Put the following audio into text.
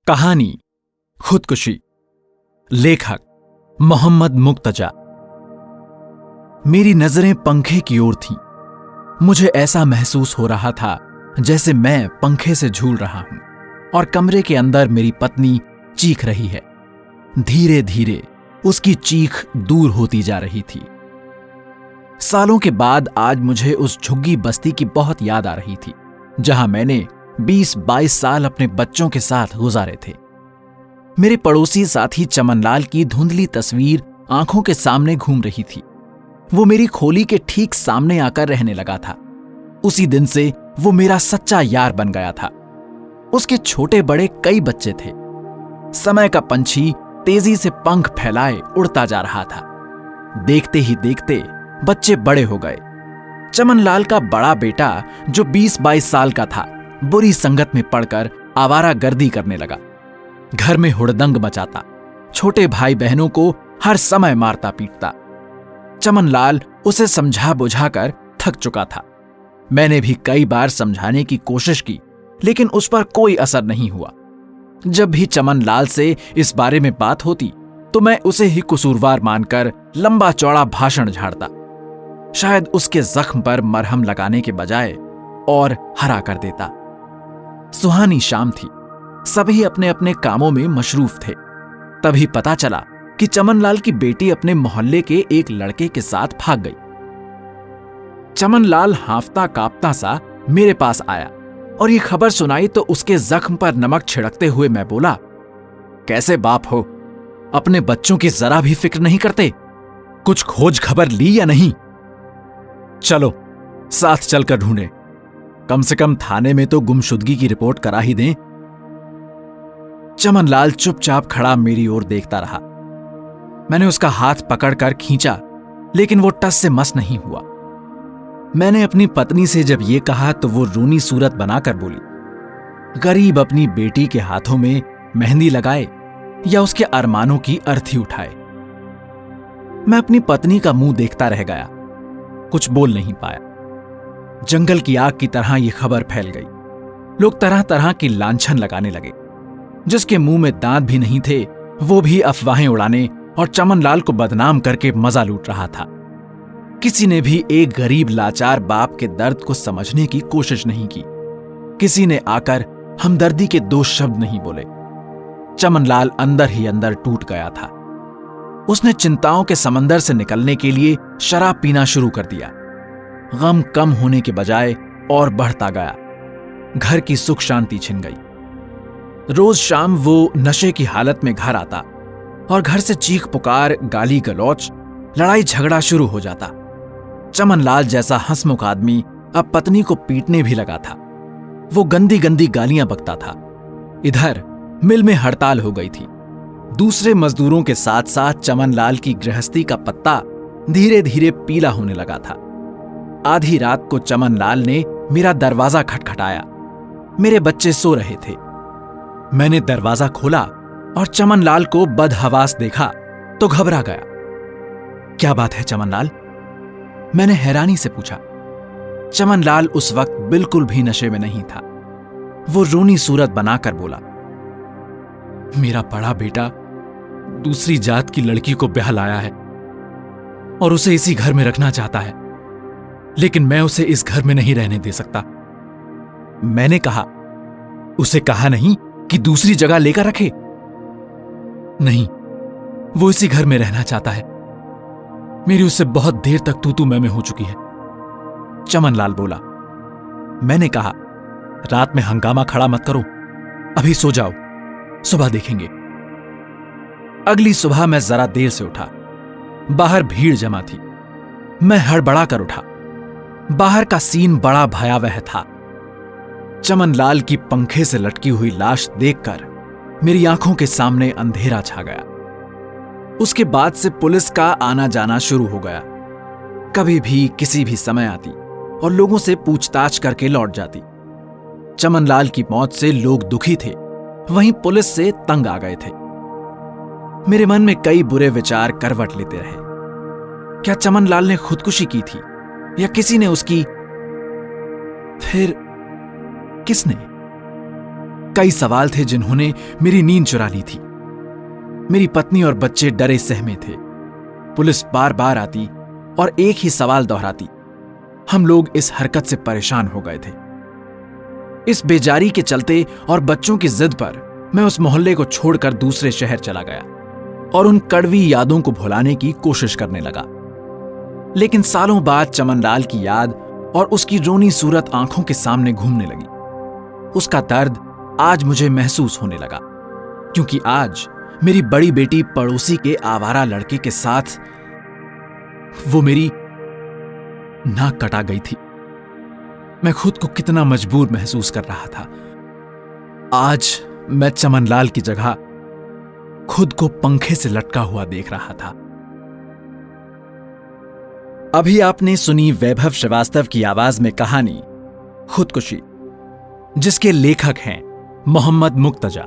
कहानी खुदकुशी। लेखक मोहम्मद मुक्तजा। मेरी नजरें पंखे की ओर थीं। मुझे ऐसा महसूस हो रहा था जैसे मैं पंखे से झूल रहा हूं और कमरे के अंदर मेरी पत्नी चीख रही है। धीरे धीरे उसकी चीख दूर होती जा रही थी। सालों के बाद आज मुझे उस झुग्गी बस्ती की बहुत याद आ रही थी जहां मैंने 20-22 साल अपने बच्चों के साथ गुजारे थे। मेरे पड़ोसी साथी चमनलाल की धुंधली तस्वीर आंखों के सामने घूम रही थी। वो मेरी खोली के ठीक सामने आकर रहने लगा था। उसी दिन से वो मेरा सच्चा यार बन गया था। उसके छोटे बड़े कई बच्चे थे। समय का पंछी तेजी से पंख फैलाए उड़ता जा रहा था। देखते ही देखते बच्चे बड़े हो गए। चमनलाल का बड़ा बेटा जो 20-22 साल का था, बुरी संगत में पड़कर आवारागर्दी करने लगा। घर में हुड़दंग मचाता, छोटे भाई बहनों को हर समय मारता पीटता। चमनलाल उसे समझा बुझाकर थक चुका था। मैंने भी कई बार समझाने की कोशिश की, लेकिन उस पर कोई असर नहीं हुआ। जब भी चमनलाल से इस बारे में बात होती तो मैं उसे ही कसूरवार मानकर लंबा चौड़ा भाषण झाड़ता। शायद उसके जख्म पर मरहम लगाने के बजाय और हरा कर देता। सुहानी शाम थी। सभी अपने अपने कामों में मशरूफ थे। तभी पता चला कि चमनलाल की बेटी अपने मोहल्ले के एक लड़के के साथ भाग गई। चमनलाल हांफता कांपता सा मेरे पास आया और ये खबर सुनाई तो उसके जख्म पर नमक छिड़कते हुए मैं बोला, कैसे बाप हो, अपने बच्चों की जरा भी फिक्र नहीं करते? कुछ खोज खबर ली या नहीं? चलो साथ चलकर ढूंढें, कम से कम थाने में तो गुमशुदगी की रिपोर्ट करा ही दें। चमनलाल चुपचाप खड़ा मेरी ओर देखता रहा। मैंने उसका हाथ पकड़कर खींचा, लेकिन वो टस से मस नहीं हुआ। मैंने अपनी पत्नी से जब ये कहा तो वो रूनी सूरत बनाकर बोली, गरीब अपनी बेटी के हाथों में मेहंदी लगाए या उसके अरमानों की अर्थी उठाए। मैं अपनी पत्नी का मुंह देखता रह गया, कुछ बोल नहीं पाया। जंगल की आग की तरह यह खबर फैल गई। लोग तरह तरह की लांछन लगाने लगे। जिसके मुंह में दांत भी नहीं थे वो भी अफवाहें उड़ाने और चमनलाल को बदनाम करके मजा लूट रहा था। किसी ने भी एक गरीब लाचार बाप के दर्द को समझने की कोशिश नहीं की। किसी ने आकर हमदर्दी के 2 शब्द नहीं बोले। चमनलाल अंदर ही अंदर टूट गया था। उसने चिंताओं के समंदर से निकलने के लिए शराब पीना शुरू कर दिया। गम कम होने के बजाय और बढ़ता गया। घर की सुख शांति छिन गई। रोज शाम वो नशे की हालत में घर आता और घर से चीख पुकार, गाली गलौच, लड़ाई झगड़ा शुरू हो जाता। चमनलाल जैसा हंसमुख आदमी अब पत्नी को पीटने भी लगा था। वो गंदी गंदी गालियां बकता था। इधर मिल में हड़ताल हो गई थी। दूसरे मजदूरों के साथ साथ चमनलाल की गृहस्थी का पत्ता धीरे धीरे पीला होने लगा था। आधी रात को चमनलाल ने मेरा दरवाजा खटखटाया। मेरे बच्चे सो रहे थे। मैंने दरवाजा खोला और चमनलाल को बदहवास देखा तो घबरा गया। क्या बात है चमनलाल? मैंने हैरानी से पूछा। चमनलाल उस वक्त बिल्कुल भी नशे में नहीं था। वो रोनी सूरत बनाकर बोला, मेरा बड़ा बेटा दूसरी जात की लड़की को ब्याह लाया है और उसे इसी घर में रखना चाहता है, लेकिन मैं उसे इस घर में नहीं रहने दे सकता। मैंने कहा, उसे कहा नहीं कि दूसरी जगह लेकर रखे? नहीं, वो इसी घर में रहना चाहता है। मेरी उससे बहुत देर तक तू मैं हो चुकी है। चमनलाल बोला। मैंने कहा, रात में हंगामा खड़ा मत करो, अभी सो जाओ, सुबह देखेंगे। अगली सुबह मैं जरा देर से उठा। बाहर भीड़ जमा थी। मैं हड़बड़ा कर उठा। बाहर का सीन बड़ा भयावह था। चमनलाल की पंखे से लटकी हुई लाश देखकर मेरी आंखों के सामने अंधेरा छा गया। उसके बाद से पुलिस का आना जाना शुरू हो गया। कभी भी किसी भी समय आती और लोगों से पूछताछ करके लौट जाती। चमनलाल की मौत से लोग दुखी थे, वहीं पुलिस से तंग आ गए थे। मेरे मन में कई बुरे विचार करवट लेते रहे। क्या चमनलाल ने खुदकुशी की थी या किसी ने उसकी? फिर किसने? कई सवाल थे जिन्होंने मेरी नींद चुरा ली थी। मेरी पत्नी और बच्चे डरे सहमे थे। पुलिस बार बार आती और एक ही सवाल दोहराती। हम लोग इस हरकत से परेशान हो गए थे। इस बेजारी के चलते और बच्चों की जिद पर मैं उस मोहल्ले को छोड़कर दूसरे शहर चला गया और उन कड़वी यादों को भुलाने की कोशिश करने लगा। लेकिन सालों बाद चमनलाल की याद और उसकी रोनी सूरत आंखों के सामने घूमने लगी। उसका दर्द आज मुझे महसूस होने लगा, क्योंकि आज मेरी बड़ी बेटी पड़ोसी के आवारा लड़के के साथ वो मेरी नाक कटा गई थी। मैं खुद को कितना मजबूर महसूस कर रहा था। आज मैं चमनलाल की जगह खुद को पंखे से लटका हुआ देख रहा था। अभी आपने सुनी वैभव श्रीवास्तव की आवाज में कहानी खुदकुशी, जिसके लेखक हैं मोहम्मद मुक्तजा।